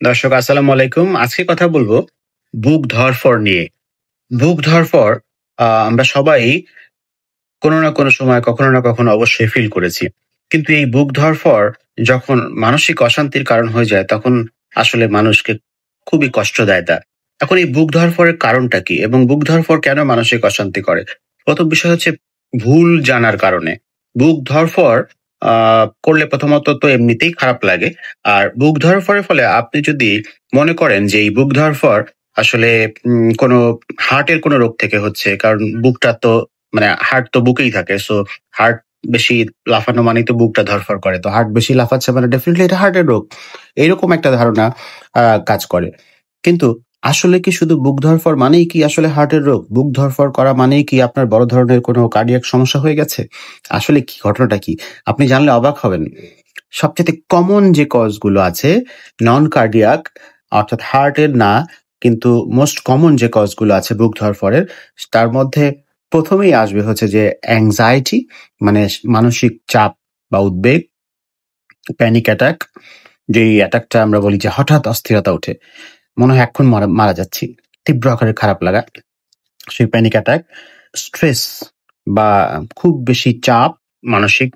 দর্শক আসসালামু আলাইকুম। আজকে কথা বলবো বুক ধড়ফড় নিয়ে। বুক ধড়ফড় আমরা সবাই কোনো না কোনো সময় কখনো না কখনো অবশ্যই ফিল করেছি। কিন্তু এই বুক ধড়ফড় যখন মানসিক অশান্তির কারণ হয়ে যায় তখন আসলে মানুষকে খুবই কষ্ট দেয় তা। এখন এই বুক ধড়ফড়ের কারণটা কি? এবং বুক ধড়ফড় কেন মানসিক অশান্তি করে? ১ম বিষয় হচ্ছে ভুল জানার কারণে। বুক ধড়ফড় করলে প্রথমত তো এমনিতেই খারাপ লাগে। আর বুক ধড়ফড়ের ফলে আপনি যদি মনে করেন যে এই বুক ধড়ফড় আসলে কোনো হার্টের কোনো রোগ থেকে হচ্ছে। কারণ বুকটা তো মানে হার্ট তো বুকেই থাকে। সো হার্ট বেশি লাফানো মানেই তো বুকটা ধড়ফড় করে। তো হার্ট বেশি লাফাচ্ছে মানে ডেফিনিটলি এটা হার্টের রোগ। এরকম একটা ধারণা কাজ করে। কিন্তু আসলে কি শুধু বুক ধড়ফড় মানেই কি আসলে হার্টের রোগ? বুক ধড়ফড় করা মানেই কি আপনার বড় ধরনের কোনো কার্ডিয়াক সমস্যা হয়ে গেছে? আসলে কি ঘটনাটা কি? আপনি জানলে অবাক হবেন। সবচাইতে কমন যে কজ গুলো আছে নন কার্ডিয়াক অর্থাৎ হার্টের না কিন্তু মোস্ট কমন যে কজ গুলো আছে বুক ধড়ফড়ের তার মধ্যে ১ম এই আসবে হচ্ছে যে অ্যাংজাইটি মানে মানসিক চাপ বা উদ্বেগ, প্যানিক অ্যাটাক যেই অ্যাটাকটা আমরা বলি যে হঠাৎ অস্থিরতা ওঠে। মনে হয় এক্ষুনি মারা যাচ্ছি। তীব্র আকারে খারাপ লাগা, সেই প্যানিক অ্যাটাক, স্ট্রেস বা খুব বেশি চাপ মানসিক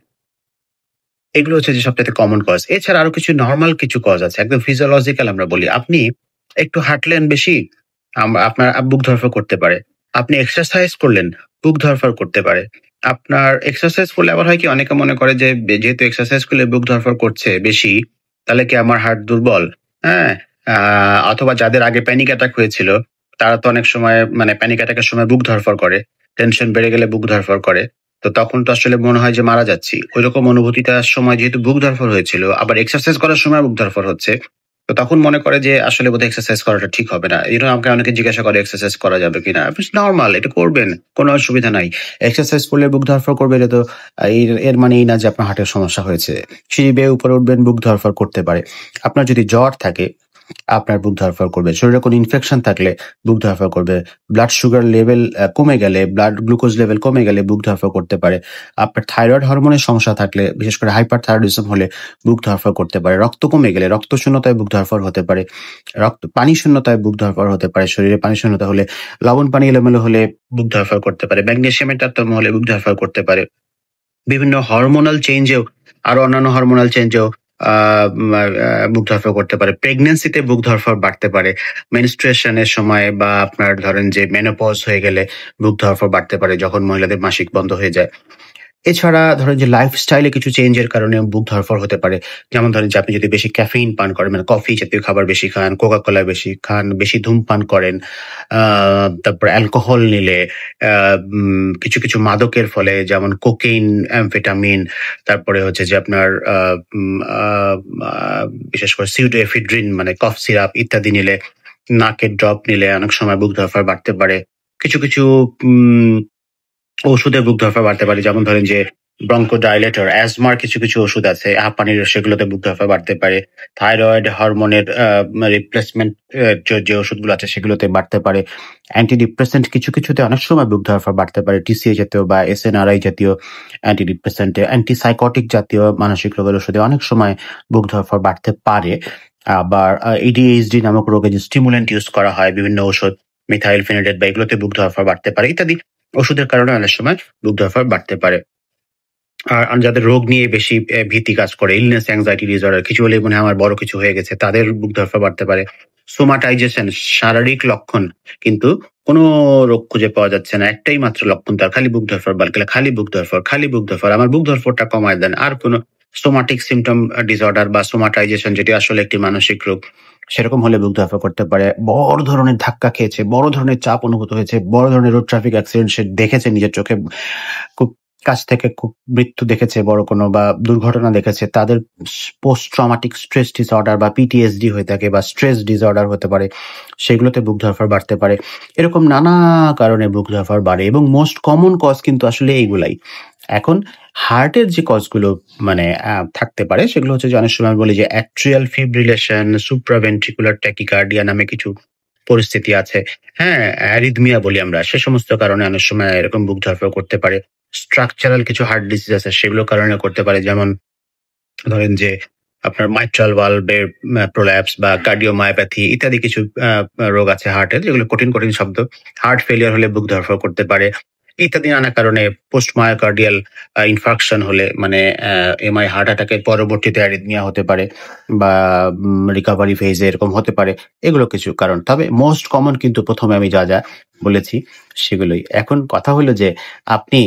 এগুলো হচ্ছে যে সবচাইতে কমন কজ। এছাড়া আরো কিছু নরমাল কিছু কজ আছে। একদম ফিজিওলজিক্যাল আমরা বলি। আপনি একটু হাঁটলেন বেশি, আপনার বুক ধড়ফড় করতে পারে। আপনি এক্সারসাইজ করলেন, বুক ধড়ফড় করতে পারে। আপনার এক্সারসাইজ করলে আবার হয় কি অনেকে মনে করে যে যেহেতু এক্সারসাইজ করলে বুক ধড়ফড় করছে বেশি, তাহলে কি আমার হার্ট দুর্বল? হ্যাঁ? আ অথবা যাদের আগে প্যানিক অ্যাটাক হয়েছিল, তারা তো অনেক সময় মানে প্যানিক অ্যাটাকের সময় বুক ধড়ফড় করে। টেনশন বেড়ে গেলে বুক ধড়ফড় করে। তো তখন তো আসলে মনে হয় যে মারা যাচ্ছি। ঐরকম অনুভূতিটার সময় যেহেতু বুক ধড়ফড় হয়েছিল, আবার এক্সারসাইজ করার সময় বুক ধড়ফড় হচ্ছে। তো তখন মনে করে যে আসলে বোধহয় এক্সারসাইজ করাটা ঠিক হবে না। আমাকে অনেকে জিজ্ঞাসা করে এক্সারসাইজ করা যাবে কিনা? ইটস নরমাল, এটা করবেন। কোনো অসুবিধা নাই। এক্সারসাইজ করলে বুক ধড়ফড় করবে এটা তো এর মানে এই না যে আপনার হার্টের সমস্যা হয়েছে। সিঁড়ি বেয়ে উপরে উঠবেন বুক ধড়ফড় করতে পারে। আপনার যদি জ্বর থাকে আপনার বুক ধড়ফড় করবে। শরীরে কোনো ইনফেকশন থাকলে বুক ধড়ফড় করবে। ব্লাড সুগার লেভেল কমে গেলে, ব্লাড গ্লুকোজ লেভেল কমে গেলে বুক ধড়ফড় করতে পারে। আপনার থাইরয়েড হরমোনের সমস্যা থাকলে, বিশেষ করে হাইপারথাইরয়েডিজম হলে বুক ধড়ফড় করতে পারে। রক্ত কমে গেলে, রক্ত শূন্যতায় বুক ধড়ফড় হতে পারে। পানি শূন্যতায় বুক ধড়ফড় হতে পারে। শরীরে পানি শূন্যতা হলে, লবণ পানি এলোমেলো হলে বুক ধড়ফড় করতে পারে। ম্যাগনেসিয়ামের তারতম্য হলে বুক ধড়ফড় করতে পারে। বিভিন্ন হরমোনাল চেঞ্জেও আরো অন্যান্য হরমোনাল চেঞ্জেও বুক ধড়ফড় করতে পারে। প্রেগন্যান্সিতে বুক ধড়ফড় বাড়তে পারে। মেনস্ট্রুয়েশন এর সময় বা আপনার ধরেন যে মেনোপজ হয়ে গেলে বুক ধড়ফড় বাড়তে পারে যখন মহিলাদের মাসিক বন্ধ হয়ে যায়। এছাড়া ধরেন যে লাইফস্টাইলে কিছু চেঞ্জের কারণে বুক ধড়ফড় হতে পারে। যেমন ধরেন যে আপনি যদি বেশি ক্যাফেইন পান করেন, মানে কফি জাতীয় খাবার বেশি খান, কোকা-কোলা বেশি খান, বেশি ধূমপান করেন, তারপর অ্যালকোহল নিলে, কিছু মাদকের ফলে যেমন কোকেইন, অ্যামফেটামিন, তারপরে হচ্ছে যে আপনার আ উম আ আ বিশেষ করে সিউডোএফিড্রিন মানে কফ সিরাপ ইত্যাদি নিলে, নাকের ড্রপ নিলে অনেক সময় বুক ধড়ফড় বাড়তে পারে। কিছু উম ওষুধে বুক ধড়ফড় বাড়তে পারে। যেমন ধরেন যে ব্রঙ্কোডাইলেটর, অ্যাজমার কিছু সেগুলোতে হাঁপানির সেগুলোতে বুক ধড়ফড় বাড়তে পারে। থাইরয়েড হরমোনের রিপ্লেসমেন্ট যে ওষুধগুলো আছে সেগুলোতে বাড়তে পারে। অ্যান্টি ডিপ্রেসেন্ট কিছুতে অনেক সময় বুক ধড়ফড় বাড়তে পারে। টিসিএ জাতীয় বা এসএনআরআই জাতীয় অ্যান্টি ডিপ্রেসেন্টে, অ্যান্টিসাইকোটিক জাতীয় মানসিক রোগের ওষুধে অনেক সময় বুক ধড়ফড় বাড়তে পারে। আবার ADHD নামক রোগে যে স্টিমুল্যান্ট ইউজ করা হয় বিভিন্ন ওষুধ, মিথাইল ফেনিডেট বা এগুলোতে বুক ধড়ফড় বাড়তে পারে ইত্যাদি। ওষুধের কারণে অনেক সময় বুক ধড়ফড় বাড়তে পারে। আর যাদের রোগ নিয়ে বেশি ভীতি কাজ করে, ইলনেস, অ্যাংজাইটি ডিসঅর্ডার কিছু হলেই মনে হয় আমার বড় কিছু হয়ে গেছে, তাদের বুক ধড়ফড় বাড়তে পারে। সোমাটাইজেশন শারীরিক লক্ষণ কিন্তু কোনো রোগ খুঁজে পাওয়া যাচ্ছে না। একটাই মাত্র লক্ষণ তার, খালি বুক ধড়ফড় বাড়লে খালি বুক ধড়ফড়, খালি বুক ধড়ফড়। আমার বুক ধড়ফড়টা কমায় দেন। আর কোনো সোমাটিক সিম্পটম ডিসঅর্ডার বা সোমাটাইজেশন যেটি আসলে একটি মানসিক রোগ, সেরকম হলে বুক ধড়ফড় করতে পারে। বড় ধরনের ধাক্কা খেয়েছে, বড় ধরনের চাপ অনুভূত হয়েছে, বড় ধরনের রোড ট্রাফিক অ্যাক্সিডেন্ট সে দেখেছে নিজের চোখে, খুব কাছ থেকে খুব মৃত্যু দেখেছে বড় কোনো বা দুর্ঘটনা দেখেছে, তাদের পোস্ট ট্রমাটিক স্ট্রেস ডিসঅর্ডার বা PTSD হয়ে থাকে বা স্ট্রেস ডিসঅর্ডার হতে পারে, সেগুলোতে বুক ধড়ফড় বাড়তে পারে। এরকম নানা কারণে বুক ধড়ফড় বাড়ে এবং মোস্ট কমন কজ কিন্তু আসলে এইগুলাই। এখন হার্টের যে কজগুলো মানে থাকতে পারে সেগুলো হচ্ছে যে অনেক সময় বলি যে অ্যাট্রিয়াল ফিব্রিলেশন, সুপ্রাভেন্ট্রিকুলার ট্যাকিকার্ডিয়া নামে কিছু পরিস্থিতি আছে। হ্যাঁ, অ্যারিথমিয়া বলি আমরা। সে সমস্ত কারণে অনেক সময় এরকম বুক ধড়ফড় করতে পারে। স্ট্রাকচারাল কিছু হার্ট ডিজিজ আছে সেগুলোর কারণে করতে পারে। যেমন ধরেন যে আপনার মাইট্রাল ভালভের প্রোল্যাপস বা কার্ডিওমায়োপ্যাথি ইত্যাদি কিছু রোগ আছে হার্টের, যেগুলো কঠিন কঠিন শব্দ। হার্ট ফেলিয়ার হলে বুক ধড়ফড় করতে পারে ইত্যাদি নানা কারণে। পোস্ট মায়োকার্ডিয়াল ইনফার্কশন হলে মানে এমআই হার্ট অ্যাটাকের পরবর্তীতে অ্যারিথমিয়া হতে পারে বা রিকভারি ফেজে এরকম হতে পারে। এগুলো কিছু কারণ, তবে মোস্ট কমন কিন্তু প্রথমে আমি যা যা বলেছি সেগুলোই। এখন কথা হলো যে আপনি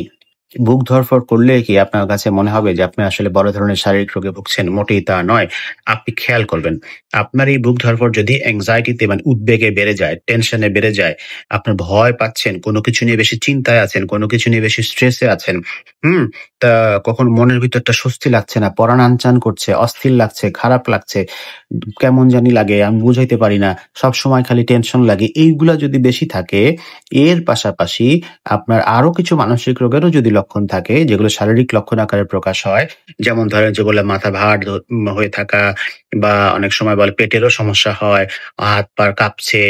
বুক ধড়ফড় করলে কি আপনার কাছে মনে হবে যে আপনি আসলে বড় ধরনের শারীরিক রোগে ভুগছেন? মোটেই তা নয়। আপনি খেয়াল করবেন, আপনার এই বুক ধড়ফড় যদি অ্যাংজাইটিতে মানে উদ্বেগে বেড়ে যায়, টেনশনে বেড়ে যায়, আপনার ভয় পাচ্ছেন, কোনো কিছু নিয়ে বেশি চিন্তায় আছেন, কোনো কিছু নিয়ে বেশি স্ট্রেসে আছেন, হুম? তা কখন মনের ভিতরটা স্বস্তি লাগছে না, পরাণ আনচান করছে, অস্থির লাগছে, খারাপ লাগছে, কেমন জানি লাগে, আমি বুঝাইতে পারি না, সবসময় খালি টেনশন লাগে, এইগুলা যদি বেশি থাকে, এর পাশাপাশি আপনার আরো কিছু মানসিক রোগেরও যদি লক্ষণ থাকে, যেগুলো শারীরিক লক্ষণ আকারে প্রকাশ হয়, যেমন ধরেন যেগুলো মাথা ভার হয়ে থাকা বা অনেক সময় বলে পেটেরও সমস্যা হয়, হাত পা কাঁপছে,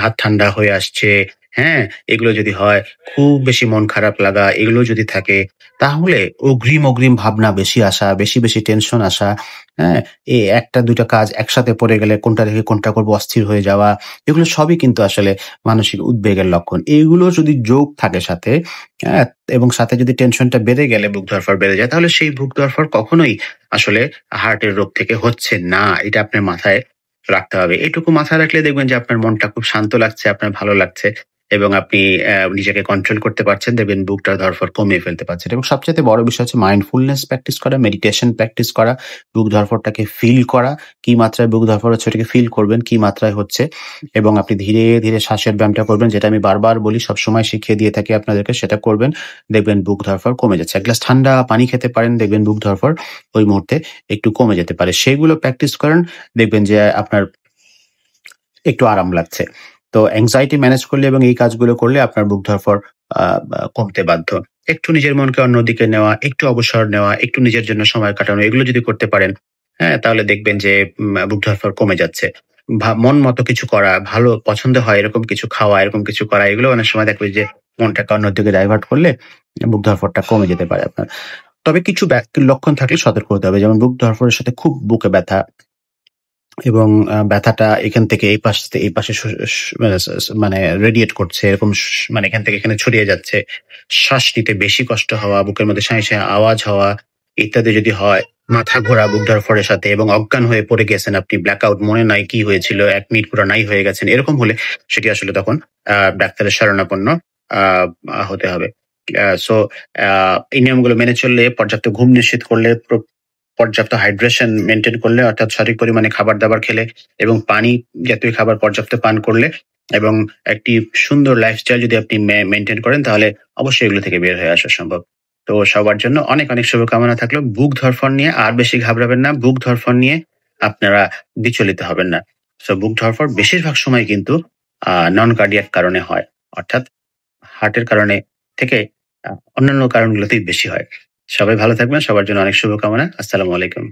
হাত ঠান্ডা হয়ে আসছে, হ্যাঁ? এগুলো যদি হয়, খুব বেশি মন খারাপ লাগা, এগুলো যদি থাকে, তাহলে অগ্রিম ভাবনা বেশি আসা, বেশি টেনশন আসা, হ্যাঁ? এই ১ টা ২ টা কাজ একসাথে পড়ে গেলে কোনটা রেখে কোনটা করব অস্থির হয়ে যাওয়া, এগুলো সবই কিন্তু আসলে মানসিক উদ্বেগের লক্ষণ। এগুলো যদি যোগ থাকে সাথে, হ্যাঁ? এবং সাথে যদি টেনশনটা বেড়ে গেলে বুক ধড়ফড় বেড়ে যায়, তাহলে সেই বুক ধড়ফড় কখনোই আসলে হার্টের রোগ থেকে হচ্ছে না। এটা আপনার মাথায় রাখতে হবে। এটুকু মাথায় রাখলে দেখবেন যে আপনার মনটা খুব শান্ত লাগছে, আপনার ভালো লাগছে এবং আপনি নিজেকে কন্ট্রোল করতে পারছেন। দেখবেন বুকটার ধড়ফড় কমিয়ে ফেলতে পারছেন এবং সবচাইতে বড় বিষয় হচ্ছে মাইন্ডফুলনেস প্র্যাকটিস করা, মেডিটেশন প্র্যাকটিস করা, বুক ধড়ফড়টাকে ফিল করা। কি মাত্রায় বুক ধড়ফড় হচ্ছে ওটাকে ফিল করবেন, কি মাত্রায় হচ্ছে এবং আপনি ধীরে শ্বাসের ব্যায়ামটা করবেন, যেটা আমি বারবার বলি, সবসময় শিখিয়ে দিয়ে থাকি আপনাদেরকে, সেটা করবেন। দেখবেন বুক ধড়ফড় কমে যাচ্ছে। ১ গ্লাস ঠান্ডা পানি খেতে পারেন, দেখবেন বুক ধড়ফড় ওই মুহূর্তে একটু কমে যেতে পারে। সেগুলো প্র্যাকটিস করেন, দেখবেন যে আপনার একটু আরাম লাগছে। তো anxiety ম্যানেজ করলে এবং এই কাজগুলো করলে আপনার বুক ধড়ফড় আ বা কমতে বাধ্য। একটু নিজের মনকে অন্যদিকে নেওয়া, একটু অবসর নেওয়া, একটু নিজের জন্য সময় কাটানো, এগুলো যদি করতে পারেন, হ্যাঁ? তাহলে দেখবেন যে বুক ধড়ফড় কমে যাচ্ছে। মন মতো কিছু করা, ভালো পছন্দ হয় এরকম কিছু খাওয়া, এরকম কিছু করা, এগুলো অনেক সময় দেখবেন যে মনটাকে অন্যদিকে ডাইভার্ট করলে বুক ধড়ফড়টা কমে যেতে পারে আপনার। তবে কিছু লক্ষণ থাকলে সতর্ক হতে হবে। যেমন বুক ধড়ফড়ের সাথে খুব বুকে ব্যথা এবং ব্যথাটা এখান থেকে এই পাশ থেকে এই পাশে স স মানে মানে রেডিয়েট করছে, এরকম মানে এখান থেকে এখানে ছড়িয়ে যাচ্ছে। শ্বাস নিতে বেশি কষ্ট হওয়া, বুকের মধ্যে শাঁই আওয়াজ হওয়া ইত্যাদি যদি হয়, মাথা ঘোরা বুক ধড়ফড়ের সাথে এবং অজ্ঞান হয়ে পড়ে গেছেন আপনি, ব্ল্যাক আউট, মনে নাই কি হয়েছিল, ১ মিনিট পুরা নাই হয়ে গেছেন, এরকম হলে সেটি আসলে তখন ডাক্তারের শরণাপন্ন আ হতে হবে। সো আ এই নিয়মগুলো মেনে চললে, পর্যাপ্ত ঘুম নিশ্চিত করলে, পর্যাপ্ত হাইড্রেশন মেইনটেইন করলে, অর্থাৎ সঠিক পরিমাণে খাবার-দাবার খেলে এবং পানি জাতীয় খাবার পর্যাপ্ত পান করলে এবং একটি সুন্দর লাইফস্টাইল যদি আপনি মেইনটেইন করেন, তাহলে অবশ্যই এগুলো থেকে বের হয়ে আসা সম্ভব। তো সবার জন্য অনেক শুভকামনা থাকলো। বুক ধড়ফড় নিয়ে আর বেশি ঘাবড়াবেন না। বুক ধড়ফড় নিয়ে আপনারা বিচলিত হবেন না। সো বুক ধড়ফড় বেশিরভাগ সময় কিন্তু নন কার্ডিয়াক কারণে হয়। অর্থাৎ হার্টের কারণে থেকে অন্যান্য কারণগুলোতেই বেশি হয়। সবাই ভালো থাকবেন। সবার জন্য অনেক শুভকামনা। আসসালামু আলাইকুম।